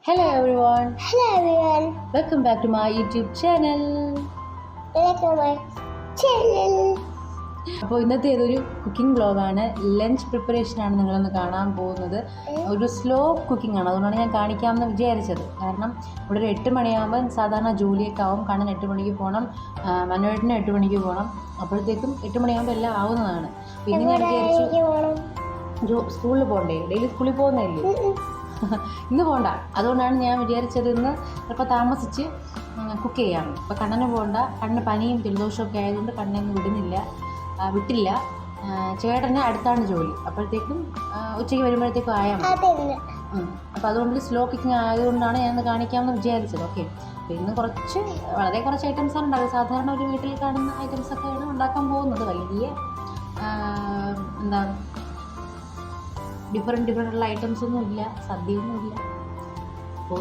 Hello everyone, Hello everyone, welcome back to my YouTube channel. welcome to my channel. അപ്പോൾ ഇന്നത്തെ ഏതൊരു cooking വ്ളോഗാണ്. Lunch പ്രിപ്പറേഷനാണ് നിങ്ങളൊന്ന് കാണാൻ പോകുന്നത്. ഒരു സ്ലോ കുക്കിംഗ് ആണ്, അതുകൊണ്ടാണ് ഞാൻ കാണിക്കാമെന്ന് വിചാരിച്ചത്. കാരണം ഇവിടെ ഒരു 8 മണിയാകുമ്പോൾ സാധാരണ ജോലിയൊക്കെ ആവും. കണ്ണൻ 8 മണിക്ക് പോകണം, മനുവേട്ടന് 8 മണിക്ക് പോകണം. അപ്പോഴത്തേക്കും 8 മണിയാകുമ്പോൾ എല്ലാം ആവുന്നതാണ്. പിന്നെ ഞാൻ വിചാരിച്ചു സ്കൂളിൽ പോകണ്ടേ, ഡെയിലി സ്കൂളിൽ പോകുന്നതല്ലേ, ഇന്ന് പോകണ്ട. അതുകൊണ്ടാണ് ഞാൻ വിചാരിച്ചത് ഇന്ന് ചിലപ്പോൾ താമസിച്ച് കുക്ക് ചെയ്യാം. ഇപ്പോൾ കണ്ണന് പോകണ്ട, കണ്ണിന് പനിയും ജലദോഷമൊക്കെ ആയതുകൊണ്ട് കണ്ണനൊന്നും വിട്ടില്ല. ചേട്ടന് അടുത്താണ് ജോലി, അപ്പോഴത്തേക്കും ഉച്ചയ്ക്ക് വരുമ്പോഴത്തേക്കും ആയാൽ മതി. അപ്പോൾ അതുകൊണ്ട് സ്ലോ കുക്കിംഗ് ആയതുകൊണ്ടാണ് ഞാനത് കാണിക്കാമെന്ന് വിചാരിച്ചത്. ഓക്കെ, അപ്പോൾ ഇന്ന് വളരെ കുറച്ച് ഐറ്റംസാണ് ഉണ്ടാകുന്നത്. സാധാരണ ഒരു വീട്ടിൽ കാണുന്ന ഐറ്റംസൊക്കെയാണ് ഉണ്ടാക്കാൻ പോകുന്നത്. വലിയ എന്താണ് ഡിഫറെൻ്റ് ഐറ്റംസൊന്നും ഇല്ല, സദ്യയൊന്നും ഇല്ല. അപ്പോൾ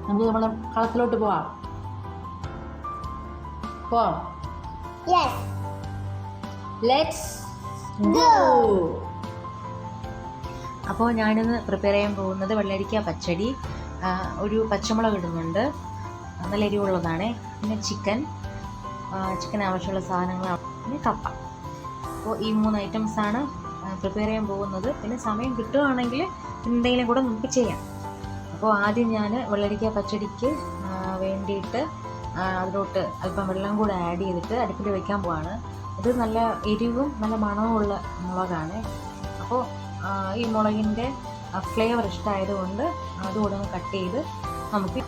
നമുക്ക് നമ്മളെ കളത്തിലോട്ട് പോവാം. Let's go. അപ്പോൾ ഞാനിന്ന് പ്രിപ്പയർ ചെയ്യാൻ പോകുന്നത് വെള്ളരിക്ക പച്ചടി. ഒരു പച്ചമുളക് ഇടുന്നുണ്ട്, നല്ല എരിവുള്ളതാണ്. പിന്നെ ചിക്കൻ ആവശ്യമുള്ള സാധനങ്ങൾ, പിന്നെ കപ്പ. അപ്പോൾ ഈ 3 ഐറ്റംസാണ് പ്രിപ്പയർ ചെയ്യാൻ പോകുന്നത്. പിന്നെ സമയം കിട്ടുകയാണെങ്കിൽ എന്തെങ്കിലും കൂടെ നമുക്ക് ചെയ്യാം. അപ്പോൾ ആദ്യം ഞാൻ വെള്ളരിക്ക പച്ചടിക്ക് വേണ്ടിയിട്ട് അതിലോട്ട് അല്പം വെള്ളം കൂടെ ആഡ് ചെയ്തിട്ട് അടുപ്പിൽ വയ്ക്കാൻ പോവാണ്. ഇത് നല്ല എരിവും നല്ല മണവുമുള്ള മുളകാണ്. അപ്പോൾ ഈ മുളകിൻ്റെ ഫ്ലേവർ ഇഷ്ടമായതുകൊണ്ട് അതുകൂടെ ഒന്ന് കട്ട് ചെയ്ത് നമുക്ക്.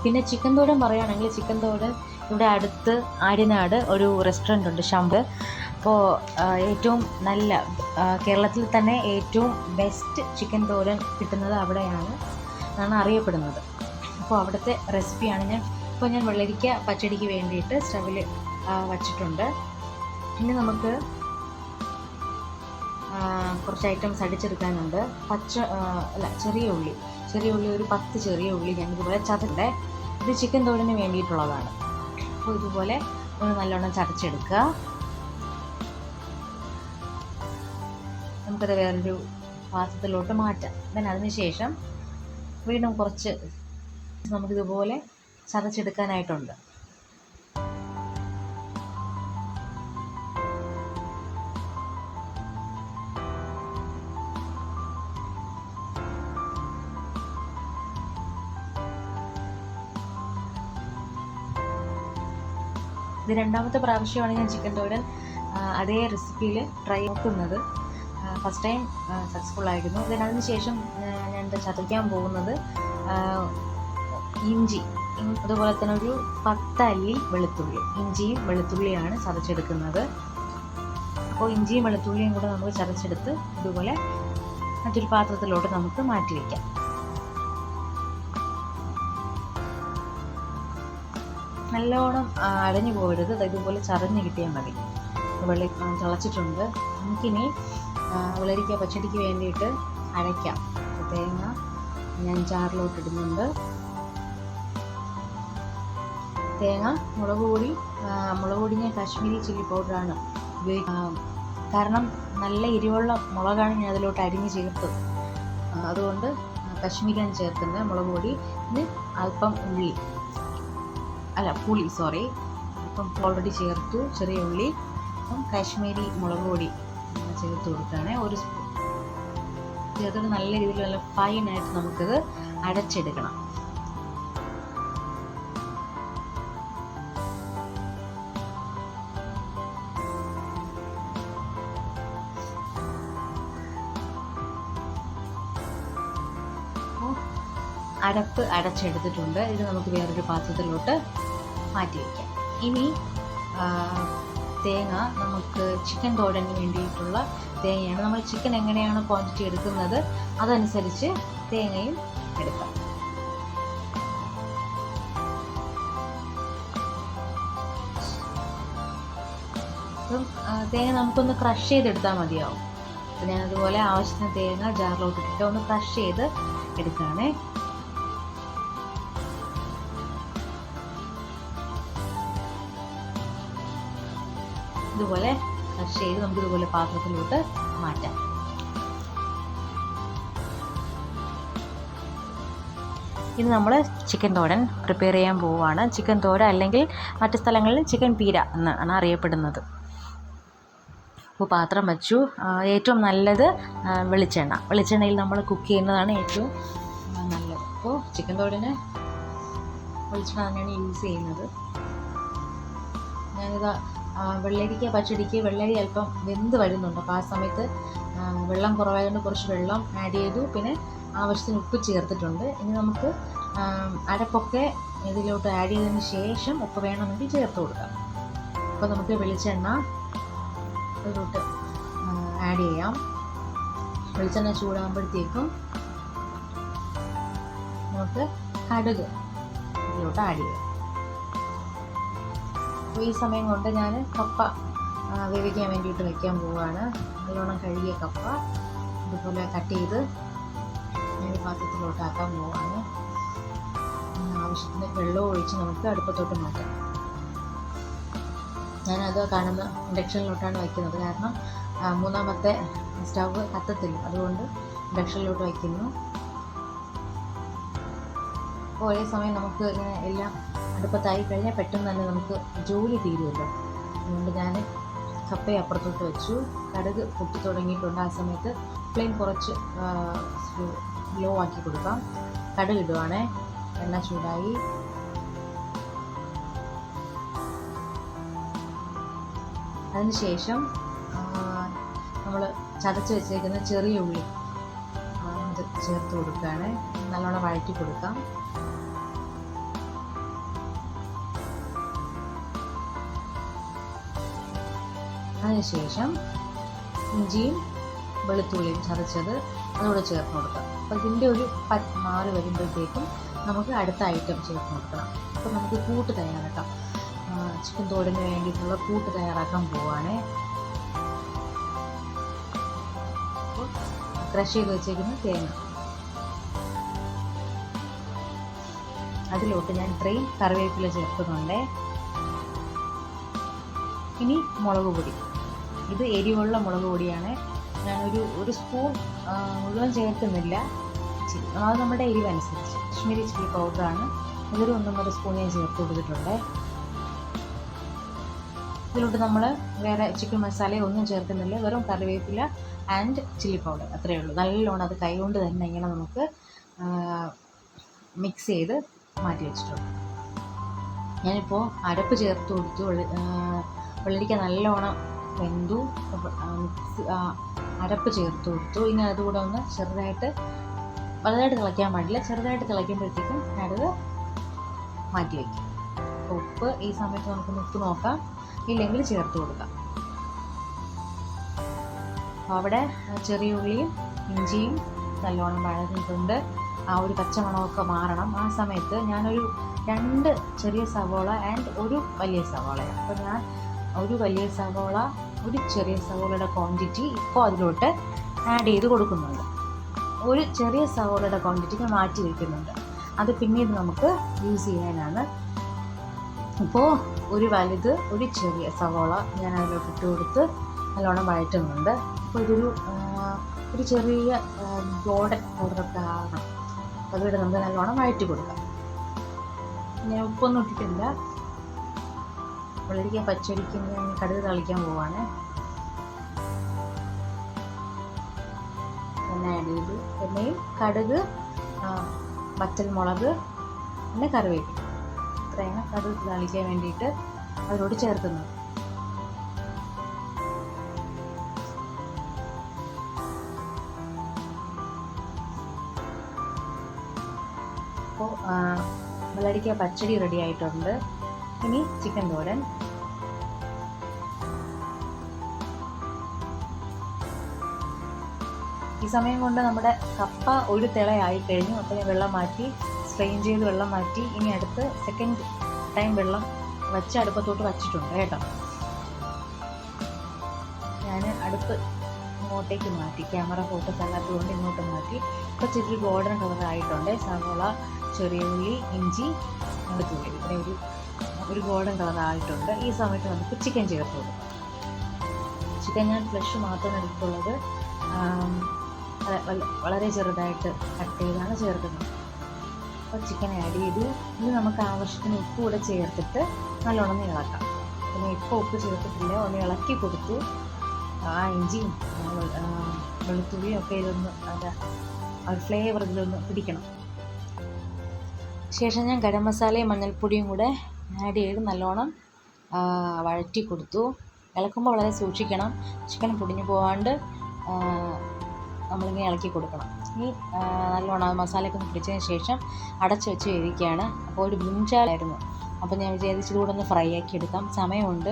പിന്നെ ചിക്കൻ തോരൻ പറയുകയാണെങ്കിൽ ചിക്കൻ തോരൻ ഇവിടെ അടുത്ത് ആര്യനാട് ഒരു റെസ്റ്റോറൻ്റ് ഉണ്ട്, ശംഭ്. അപ്പോൾ ഏറ്റവും നല്ല കേരളത്തിൽ തന്നെ ഏറ്റവും ബെസ്റ്റ് ചിക്കൻ തോരൻ കിട്ടുന്നത് അവിടെയാണ് എന്നാണ് അറിയപ്പെടുന്നത്. അപ്പോൾ അവിടുത്തെ റെസിപ്പിയാണ് ഞാൻ വെള്ളരിക്ക പച്ചടിക്ക് വേണ്ടിയിട്ട് സ്റ്റവിൽ വച്ചിട്ടുണ്ട്. ഇനി നമുക്ക് കുറച്ച് ഐറ്റംസ് അടിച്ചെടുക്കാനുണ്ട്. ചെറിയ ഉള്ളി ഒരു 10 ചെറിയ ഉള്ളി ഞാനിതുപോലെ ചതണ്ടേ. ഇത് ചിക്കൻ തോരന് വേണ്ടിയിട്ടുള്ളതാണ്. അപ്പോൾ ഇതുപോലെ ഒന്ന് നല്ലോണം ചതച്ചെടുക്കുക. നമുക്കത് വേറൊരു പാത്രത്തിലോട്ട് മാറ്റാം. അതിന് ശേഷം വീണ്ടും കുറച്ച് നമുക്കിതുപോലെ ചതച്ചെടുക്കാനായിട്ടുണ്ട്. ഇത് 2ാമത്തെ പ്രാവശ്യമാണ് ഞാൻ ചിക്കൻ തോരൻ അതേ റെസിപ്പിയിൽ ട്രൈ നോക്കുന്നത്. ഫസ്റ്റ് ടൈം സക്സസ്ഫുൾ ആയിരുന്നു. അതിന് ശേഷം ഞാൻ ചതയ്ക്കാൻ പോകുന്നത് ഇഞ്ചി, അതുപോലെ തന്നെ ഒരു 10 അല്ലി വെളുത്തുള്ളി. ഇഞ്ചിയും വെളുത്തുള്ളിയാണ് ചതച്ചെടുക്കുന്നത്. അപ്പോൾ ഇഞ്ചിയും വെളുത്തുള്ളിയും കൂടെ നമുക്ക് ചതച്ചെടുത്ത് ഇതുപോലെ മറ്റൊരു പാത്രത്തിലോട്ട് നമുക്ക് മാറ്റി വയ്ക്കാം. നല്ലോണം അടഞ്ഞു പോകരുത്, ഇതുപോലെ ചതഞ്ഞ് കിട്ടിയാൽ മതി. വെള്ളം തിളച്ചിട്ടുണ്ട്. നമുക്കിനി വെള്ളരിക്ക പച്ചടിക്ക് വേണ്ടിയിട്ട് അരയ്ക്കാം. തേങ്ങ ഞാൻ ജാറിലോട്ട് ഇടുന്നുണ്ട്. തേങ്ങ, മുളക് പൊടി ഞാൻ കാശ്മീരി ചില്ലി പൗഡറാണ് ഉപയോഗിക്കുന്നത്. കാരണം നല്ല എരിവുള്ള മുളകാണ് ഞാൻ അതിലോട്ട് അരിഞ്ഞ് ചേർത്തത്, അതുകൊണ്ട് കാശ്മീരിയാണ് ചേർക്കുന്നത്. മുളക് പൊടി, പിന്നെ അല്പം പുളി ഇപ്പം ഓൾറെഡി ചേർത്തു. ചെറിയ ഉള്ളി, അപ്പം കാശ്മീരി മുളക് പൊടി ചേർത്ത് കൊടുക്കുകയാണ്. 1 സ്പൂൺ ചേർത്തിട്ട് നല്ല രീതിയിൽ നല്ല ഫൈനായിട്ട് നമുക്കിത് അടച്ചെടുക്കണം. അരപ്പ് അടച്ചെടുത്തിട്ടുണ്ട്. ഇത് നമുക്ക് വേറൊരു പാത്രത്തിലോട്ട് മാറ്റി വയ്ക്കാം. ഇനി തേങ്ങ, നമുക്ക് ചിക്കൻ തോരന് വേണ്ടിയിട്ടുള്ള തേങ്ങയാണ്. നമ്മൾ ചിക്കൻ എങ്ങനെയാണ് ക്വാണ്ടിറ്റി എടുക്കുന്നത് അതനുസരിച്ച് തേങ്ങയും എടുക്കാം. അപ്പം തേങ്ങ നമുക്കൊന്ന് ക്രഷ് ചെയ്തെടുത്താൽ മതിയാവും. അപ്പം ഞാനതുപോലെ ആവശ്യത്തിന് തേങ്ങ ജാറിലോട്ടിട്ടിട്ട് ഒന്ന് ക്രഷ് ചെയ്ത് എടുക്കുകയാണേ. ഇതുപോലെ ക്രഷ് ചെയ്ത് നമുക്കിതുപോലെ പാത്രത്തിലോട്ട് മാറ്റാം. ഇനി നമ്മൾ ചിക്കൻ തോരൻ പ്രിപ്പയർ ചെയ്യാൻ പോവുകയാണ്. ചിക്കൻ തോരൻ അല്ലെങ്കിൽ മറ്റ് സ്ഥലങ്ങളിൽ ചിക്കൻ പീര എന്നാണ് അറിയപ്പെടുന്നത്. അപ്പോൾ പാത്രം വച്ചു. ഏറ്റവും നല്ലത് വെളിച്ചെണ്ണയിൽ നമ്മൾ കുക്ക് ചെയ്യുന്നതാണ് ഏറ്റവും നല്ലത്. അപ്പോൾ ചിക്കൻ തോരന് വെളിച്ചെണ്ണ തന്നെയാണ് യൂസ് ചെയ്യുന്നത്. ഞാനിത് വെള്ളരിക്ക പച്ചടിക്ക് വെള്ളരി അല്പം വെന്ത് വരുന്നുണ്ട്. അപ്പോൾ ആ സമയത്ത് വെള്ളം കുറവായതുകൊണ്ട് കുറച്ച് വെള്ളം ആഡ് ചെയ്തു. പിന്നെ ആവശ്യത്തിന് ഉപ്പ് ചേർത്തിട്ടുണ്ട്. ഇനി നമുക്ക് അരപ്പൊക്കെ ഇതിലോട്ട് ആഡ് ചെയ്തതിന് ശേഷം ഉപ്പ് വേണമെങ്കിൽ ചേർത്ത് കൊടുക്കാം. അപ്പോൾ നമുക്ക് വെളിച്ചെണ്ണ ഇതിലോട്ട് ആഡ് ചെയ്യാം. വെളിച്ചെണ്ണ ചൂടാകുമ്പോഴത്തേക്കും നമുക്ക് കടുക് ഇതിലോട്ട് ആഡ് ചെയ്യാം. അപ്പോൾ ഈ സമയം കൊണ്ട് ഞാൻ കപ്പ വേവിക്കാൻ വേണ്ടിയിട്ട് വയ്ക്കാൻ പോവുകയാണ്. നല്ലോണം കഴുകിയ കപ്പ ഇതുപോലെ കട്ട് ചെയ്ത് ഞാൻ പാത്രത്തിലോട്ടാക്കാൻ പോവുകയാണ്. ആവശ്യത്തിന് വെള്ളം ഒഴിച്ച് നമുക്ക് അടുപ്പത്തോട്ട് മാറ്റാം. ഞാനത് കാണുന്ന ഇൻഡക്ഷനിലോട്ടാണ് വയ്ക്കുന്നത്. കാരണം മൂന്നാമത്തെ സ്റ്റവ് കത്തത്തില്ല, അതുകൊണ്ട് ഇൻഡക്ഷനിലോട്ട് വയ്ക്കുന്നു. അപ്പോൾ ഒരേ സമയം നമുക്ക് ഇങ്ങനെ എല്ലാം അടുപ്പത്തായി കഴിഞ്ഞാൽ പെട്ടെന്ന് തന്നെ നമുക്ക് ജോലി തീരുമല്ലോ. അതുകൊണ്ട് ഞാൻ കപ്പയെ അപ്പുറത്തോട്ട് വെച്ചു. കടുക് പൊട്ടി തുടങ്ങിയിട്ടുണ്ട്. ആ സമയത്ത് ഫ്ലെയിം കുറച്ച് ലോ ആക്കി കൊടുക്കാം. കടുക് ഇടുവാണേ. എണ്ണ ചൂടായി. അതിനുശേഷം നമ്മൾ ചതച്ച് വെച്ചേക്കുന്ന ചെറിയ ഉള്ളി അത് ചേർത്ത് കൊടുക്കുകയാണ്. നല്ലോണം വഴറ്റി കൊടുക്കാം. അതിനുശേഷം ഇഞ്ചിയും വെളുത്തുള്ളിയും ചതച്ചത് അതുകൂടെ ചേർത്ത് കൊടുക്കാം. അപ്പോൾ ഇതിൻ്റെ ഒരു മാറി വരുമ്പോഴത്തേക്കും നമുക്ക് അടുത്ത ഐറ്റം ചേർത്ത് കൊടുക്കണം. അപ്പോൾ നമുക്ക് കൂട്ട് തയ്യാറാക്കാം. ചിക്കൻ തോരന് വേണ്ടിയിട്ടുള്ള കൂട്ട് തയ്യാറാക്കാൻ പോവുകയാണ്. അപ്പോൾ ക്രഷ് ചെയ്ത് വെച്ചേക്കുന്ന തേങ്ങ അതിലോട്ട് ഞാൻ ഇത്രയും കറിവേപ്പില ചേർക്കുന്നുണ്ട്. ഇനി മുളക് പൊടി. ഇത് എരിവുള്ള മുളക് പൊടിയാണ്. ഞാനൊരു സ്പൂൺ മുഴുവൻ ചേർക്കുന്നില്ല. അത് നമ്മുടെ എരിവനുസരിച്ച്. കാശ്മീരി ചില്ലി പൗഡറാണ്. ഇതൊരു 1.5 സ്പൂൺ ഞാൻ ചേർത്ത് കൊടുത്തിട്ടുണ്ട്. ഇതിലോട്ട് നമ്മൾ വേറെ ചിക്കൻ മസാല ഒന്നും ചേർക്കുന്നില്ല. വെറും കറിവേപ്പില ആൻഡ് ചില്ലി പൗഡർ, അത്രയേ ഉള്ളൂ. നല്ലോണം അത് കൈകൊണ്ട് തന്നെ ഇങ്ങനെ നമുക്ക് മിക്സ് ചെയ്ത് മാറ്റി വെച്ചിട്ടുണ്ട്. ഞാനിപ്പോൾ അരപ്പ് ചേർത്ത് കൊടുത്തു. വെള്ളരിക്ക നല്ലോണം വെന്തു. അരപ്പ് ചേർത്ത് കൊടുത്തു. ഇനി അതുകൂടെ ഒന്ന് ചെറുതായിട്ട്, വലുതായിട്ട് തിളയ്ക്കാൻ പാടില്ല, ചെറുതായിട്ട് തിളയ്ക്കുമ്പോഴത്തേക്കും ഞാനത് മാറ്റി വയ്ക്കും. ഉപ്പ് ഈ സമയത്ത് നമുക്കൊന്ന് ഉപ്പ് നോക്കാം, ഇല്ലെങ്കിൽ ചേർത്ത് കൊടുക്കാം. അപ്പോൾ അവിടെ ചെറിയ ഉള്ളിയും ഇഞ്ചിയും നല്ലോണം വഴഞ്ഞിട്ടുണ്ട്. ആ ഒരു പച്ചമണമൊക്കെ മാറണം. ആ സമയത്ത് ഞാനൊരു 2 ചെറിയ സവോള ആൻഡ് ഒരു വലിയ സവോളയാണ്. അപ്പോൾ ഞാൻ ഒരു വലിയ സവോള, ഒരു ചെറിയ സവോളയുടെ ക്വാണ്ടിറ്റി ഇപ്പോൾ അതിലോട്ട് ആഡ് ചെയ്ത് കൊടുക്കുന്നുണ്ട്. ഒരു ചെറിയ സവോളയുടെ ക്വാണ്ടിറ്റി ഞാൻ മാറ്റി വയ്ക്കുന്നുണ്ട്. അത് പിന്നീട് നമുക്ക് യൂസ് ചെയ്യാനാണ്. ഇപ്പോൾ ഒരു വലുത്, ഒരു ചെറിയ സവോള ഞാൻ അതിലോട്ട് ഇട്ട് കൊടുത്ത് നല്ലോണം വഴറ്റുന്നുണ്ട്. അപ്പോൾ ഒരു ചെറിയ ഗോൾഡൻ കളറൊക്കെ ആകണം. അതുകൊണ്ട് നമുക്ക് നല്ലോണം വഴറ്റി കൊടുക്കാം. ഞാൻ ഉപ്പൊന്നും ഇട്ടിട്ടില്ല. വെള്ളരിക്ക പച്ചടിക്ക് ഞാൻ കടുക് തളിക്കാൻ പോവാണ്. എണ്ണ ആഡ് ചെയ്തു. എണ്ണയും കടുക്, വറ്റൽമുളക്, പിന്നെ കറിവേപ്പില, ഇത്രയാണ് കടുക് തളിക്കാൻ വേണ്ടിയിട്ട് അതിലോട്ട് ചേർക്കുന്നത്. അപ്പോൾ വെള്ളരിക്ക പച്ചടി റെഡി ആയിട്ടുണ്ട്. ഇനി ചിക്കൻ തോരൻ. ഈ സമയം കൊണ്ട് നമ്മുടെ കപ്പ ഒരു തിളയായി കഴിഞ്ഞു. അപ്പോൾ ഞാൻ വെള്ളം മാറ്റി, സ്ട്രെയിൻ ചെയ്ത് വെള്ളം മാറ്റി. ഇനി അടുത്ത് സെക്കൻഡ് ടൈം വെള്ളം വെച്ച് അടുപ്പത്തോട്ട് വച്ചിട്ടുണ്ട് കേട്ടോ. ഞാൻ അടുപ്പ് ഇങ്ങോട്ടേക്ക് മാറ്റി, ക്യാമറ ഫോക്കസ് അല്ലാത്തതുകൊണ്ട് ഇങ്ങോട്ട് മാറ്റി. ഇപ്പോൾ ചെറിയ ഗോൾഡൻ കളറായിട്ടുണ്ട്. സവോള, ചെറിയ ഉള്ളി, ഇഞ്ചി, വെളുത്തുള്ളി, ഇവിടെ ഒരു ഗോൾഡൻ കളറായിട്ടുണ്ട്. ഈ സമയത്ത് നമുക്ക് ചിക്കൻ ചേർത്ത് കൊടുക്കാം. ചിക്കൻ ഞാൻ ഫ്ലഷ് മാത്രം എടുത്തുള്ളത്, വളരെ ചെറുതായിട്ട് കട്ട് ചെയ്താണ് ചേർക്കുന്നത്. അപ്പോൾ ചിക്കൻ ആഡ് ചെയ്തു. ഇനി നമുക്ക് ആവശ്യത്തിന് ഉപ്പ് കൂടെ ചേർത്തിട്ട് നല്ലോണം ഇളക്കാം. പിന്നെ ഇപ്പോൾ ഉപ്പ് ചേർത്തിട്ടില്ല, ഒന്ന് ഇളക്കി കൊടുത്തു. ആ ഇഞ്ചിയും വെളുത്തുള്ളിയും ഒക്കെ ഇതൊന്ന് ആ ഫ്ലേവർ ഇതിലൊന്ന് പിടിക്കണം. ശേഷം ഞാൻ ഗരം മസാലയും മഞ്ഞൾപ്പൊടിയും കൂടെ ആഡ് ചെയ്ത് നല്ലോണം വഴറ്റി കൊടുത്തു. ഇളക്കുമ്പോൾ വളരെ സൂക്ഷിക്കണം, ചിക്കൻ പൊടിഞ്ഞു പോകാണ്ട് നമ്മളിങ്ങനെ ഇളക്കി കൊടുക്കണം. ഇനി നല്ലോണം ആ മസാലയൊക്കെ ഒന്ന് പിടിച്ചതിന് ശേഷം അടച്ച് വെച്ച് വേവിക്കുകയാണ്. അപ്പോൾ ഒരു ബ്രിഞ്ചാലായിരുന്നു. അപ്പോൾ ഞാൻ വിചാരിച്ചത് കൂടെ ഒന്ന് ഫ്രൈ ആക്കി എടുക്കാം, സമയമുണ്ട്,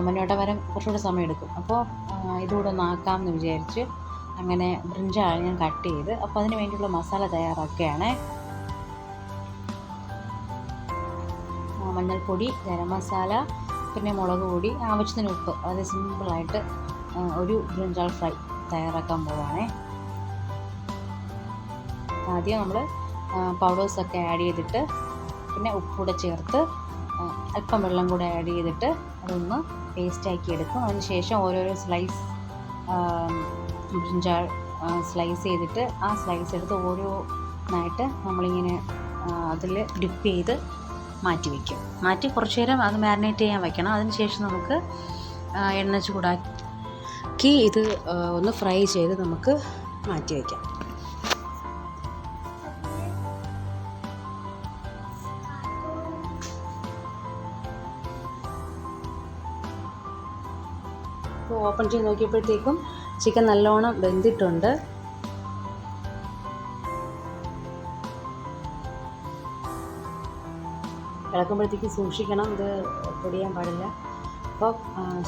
മുന്നോട്ട് വരാൻ കുറച്ചുകൂടെ സമയം എടുക്കും. അപ്പോൾ ഇതുകൂടെ ഒന്ന് ആക്കാമെന്ന് വിചാരിച്ച് അങ്ങനെ ബ്രിഞ്ചാൾ ഞാൻ കട്ട് ചെയ്ത് അപ്പോൾ അതിന് വേണ്ടിയുള്ള മസാല തയ്യാറാക്കുകയാണ്. മഞ്ഞൾപ്പൊടി, ഗരം മസാല, പിന്നെ മുളക് പൊടി, ആവശ്യത്തിന് ഉപ്പ്. വളരെ സിമ്പിളായിട്ട് ഒരു ബ്രിഞ്ചാൾ ഫ്രൈ തയ്യാറാക്കാൻ പോവുകയാണേ. ആദ്യം നമ്മൾ പൗഡേഴ്സൊക്കെ ആഡ് ചെയ്തിട്ട് പിന്നെ ഉപ്പൂടെ ചേർത്ത് അല്പം വെള്ളം കൂടെ ആഡ് ചെയ്തിട്ട് അതൊന്ന് പേസ്റ്റാക്കി എടുക്കും. അതിന് ശേഷം ഓരോരോ സ്ലൈസ് ബ്രിഞ്ചാൾ സ്ലൈസ് ചെയ്തിട്ട് ആ സ്ലൈസ് എടുത്ത് ഓരോന്നായിട്ട് നമ്മളിങ്ങനെ അതിൽ ഡിപ്പ് ചെയ്ത് മാറ്റി കുറച്ച് നേരം അത് മാരിനേറ്റ് ചെയ്യാൻ വയ്ക്കണം. അതിന് ശേഷം നമുക്ക് എണ്ണ ചൂടാക്കി ഇത് ഒന്ന് ഫ്രൈ ചെയ്ത് നമുക്ക് മാറ്റി വയ്ക്കാം. അപ്പോൾ ഓപ്പൺ ചെയ്ത് നോക്കിയപ്പോഴത്തേക്കും ചിക്കൻ നല്ലോണം വെന്തിട്ടുണ്ട്. ഇളക്കുമ്പോഴത്തേക്ക് സൂക്ഷിക്കണം, ഇത് പൊടിയാൻ പാടില്ല. അപ്പോൾ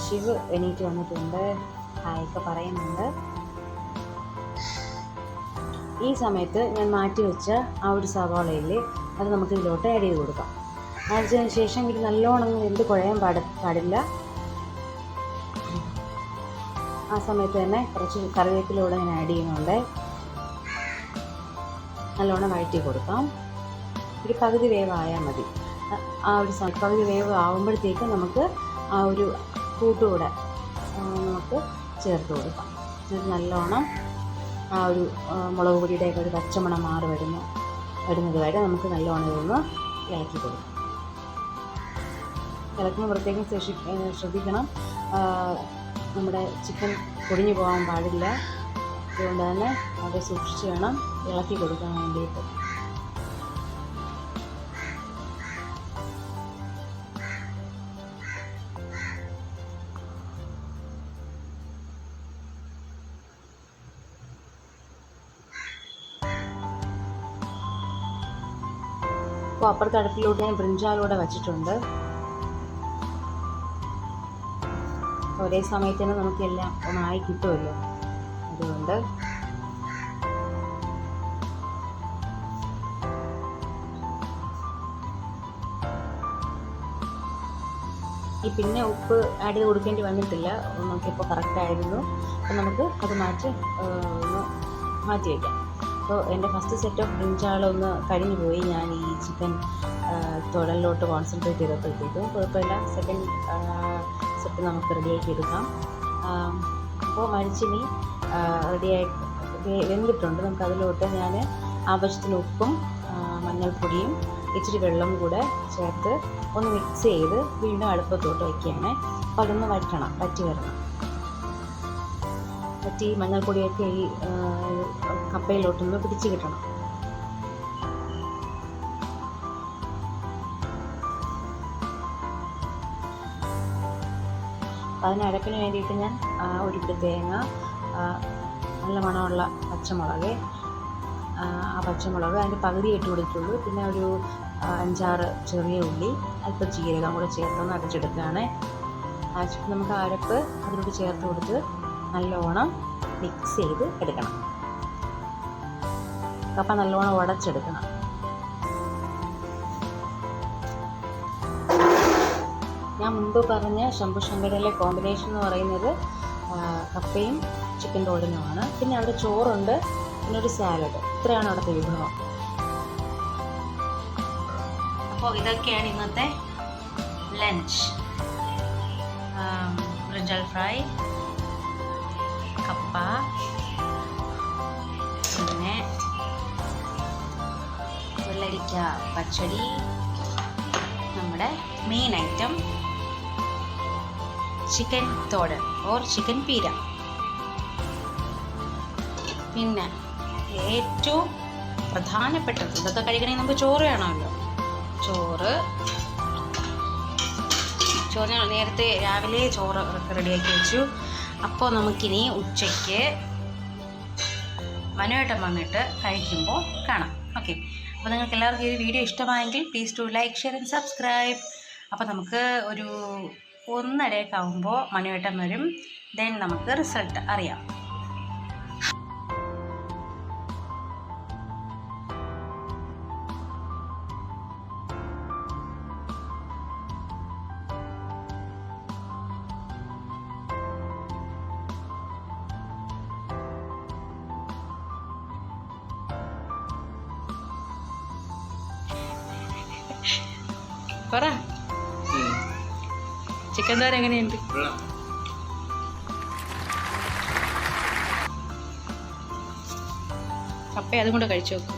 ശിവ് എണീറ്റ് വന്നിട്ടുണ്ട്, ഹായൊക്കെ പറയുന്നുണ്ട്. ഈ സമയത്ത് ഞാൻ മാറ്റി വെച്ച ആ ഒരു സവാളയിൽ അത് നമുക്ക് ഇതിലോട്ട് ആഡ് ചെയ്ത് കൊടുക്കാം. ആഡ് ചെയ്തതിന് ശേഷം ഇത് നല്ലോണം വെന്ത് കുഴയാൻ പാടില്ല. ആ സമയത്ത് തന്നെ കുറച്ച് കറിവേപ്പിലൂടെ ഞാൻ ആഡ് ചെയ്യുന്നുണ്ട്. നല്ലോണം വഴറ്റി കൊടുക്കാം. ഒരു പകുതി വേവായാൽ മതി. ആ ഒരു പകുതി വേവ് ആകുമ്പോഴത്തേക്കും നമുക്ക് ആ ഒരു കൂട്ടുകൂടെ നമുക്ക് ചേർത്ത് കൊടുക്കാം. ഇത് നല്ലോണം ആ ഒരു മുളക് പൊടിയുടെയൊക്കെ ഒരു പച്ചമണം മാറി വരുന്നത് വരെ നമുക്ക് നല്ലോണം ഇതൊന്ന് ഇളക്കി കൊടുക്കാം. ഇളക്കുമ്പോൾ പ്രത്യേകം ശ്രദ്ധിക്കണം, നമ്മുടെ ചിക്കൻ പൊടിഞ്ഞു പോകാൻ പാടില്ല. അതുകൊണ്ട് തന്നെ അത് സൂക്ഷിച്ച് വേണം ഇളക്കി കൊടുക്കാൻ വേണ്ടിയിട്ട്. അപ്പോൾ അപ്പുറത്തെ അടുപ്പിലോട്ട് ഞാൻ ബ്രിഞ്ചാലൂടെ വച്ചിട്ടുണ്ട്. ഒരേ സമയത്ത് തന്നെ നമുക്കെല്ലാം ഒന്നായി കിട്ടുമല്ലോ, അതുകൊണ്ട് പിന്നെ ഉപ്പ് ആഡ് ചെയ്ത് കൊടുക്കേണ്ടി വന്നിട്ടില്ല, നോക്കിയപ്പോൾ കറക്റ്റായിരുന്നു. അപ്പോൾ നമുക്ക് അത് ഒന്ന് മാറ്റി വയ്ക്കാം. അപ്പോൾ എൻ്റെ ഫസ്റ്റ് സെറ്റ് ഓഫ് ബ്രിഞ്ചാളൊന്ന് കഴിഞ്ഞു പോയി. ഞാൻ ഈ ചിക്കൻ തൊടലിലോട്ട് കോൺസെൻട്രേറ്റ് ചെയ്തപ്പോഴത്തേക്കും കുഴപ്പമില്ല. സെക്കൻഡ് സെറ്റ് നമുക്ക് റെഡിയാക്കി എടുക്കാം. അപ്പോൾ മരിച്ചിനി വെന്തിട്ടുണ്ട്. നമുക്ക് അതിലോട്ട് ഞാൻ ആവശ്യത്തിന് ഉപ്പും മഞ്ഞൾപ്പൊടിയും ഇച്ചിരി വെള്ളം കൂടെ ചേർത്ത് ഒന്ന് മിക്സ് ചെയ്ത് വീണ്ടും അടുപ്പത്തോട്ട് വയ്ക്കുകയാണ്. അപ്പോൾ അതൊന്ന് വറ്റി വരണം. വറ്റി മഞ്ഞൾപ്പൊടിയൊക്കെ ഈ കപ്പയിലോട്ടൊന്ന് പിടിച്ച് കിട്ടണം. അതിനടപ്പിന് വേണ്ടിയിട്ട് ഞാൻ ഒരു പിടി തേങ്ങ, നല്ല മണമുള്ള പച്ചമുളക്, ആ പച്ചമുളക് അതിൻ്റെ പകുതി ഇട്ട് കൊടുത്തുള്ളൂ. പിന്നെ ഒരു 5-6 ചെറിയ ഉള്ളി, അല്പം ജീരകം കൂടെ ചേർത്തൊന്ന് അരച്ചെടുക്കുകയാണ്. നമുക്ക് അരപ്പ് അതിലോട്ട് ചേർത്ത് കൊടുത്ത് നല്ലോണം മിക്സ് ചെയ്ത് എടുക്കണം. കപ്പ നല്ലോണം ഉടച്ചെടുക്കണം. ഞാൻ മുൻപ് പറഞ്ഞ ശംഭു ശങ്കരയിലെ കോമ്പിനേഷൻ എന്ന് പറയുന്നത് കപ്പയും ചിക്കൻ തോരനുമാണ്. പിന്നെ അവിടെ ചോറുണ്ട്, പിന്നെ ഒരു സാലഡ്. ഇത്രയാണ് അവിടുത്തെ വിഭവം. അപ്പോൾ ഇതൊക്കെയാണ് ഇന്നത്തെ ലഞ്ച്. ബ്രിഞ്ചാൾ ഫ്രൈ, കപ്പ, പിന്നെ വെള്ളരിക്ക പച്ചടി, നമ്മുടെ മെയിൻ ഐറ്റം ചിക്കൻ തോരൻ ഓർ ചിക്കൻ പീര. പിന്നെ ഏറ്റവും പ്രധാനപ്പെട്ടത്, ഇതൊക്കെ കഴിക്കണമെങ്കിൽ നമുക്ക് ചോറ് വേണമല്ലോ. ചോറ് ഞാൻ നേരത്തെ രാവിലെ ചോറ് റെഡിയാക്കി വെച്ചു. അപ്പോൾ നമുക്കിനി ഉച്ചയ്ക്ക് മനുവേട്ടൻ വന്നിട്ട് കഴിക്കുമ്പോൾ കാണാം. ഓക്കെ, അപ്പോൾ നിങ്ങൾക്ക് എല്ലാവർക്കും ഈ വീഡിയോ ഇഷ്ടമായെങ്കിൽ please to like, share and subscribe. അപ്പോൾ നമുക്ക് ഒരു 1:30 ആകുമ്പോൾ മനുവേട്ടൻ വരും. ദെൻ നമുക്ക് റിസൾട്ട് അറിയാം. പറ, ചിക്കൻ തോരൻ എങ്ങനെയുണ്ട്? അപ്പേ അതും കൂടെ കഴിച്ചു നോക്കും.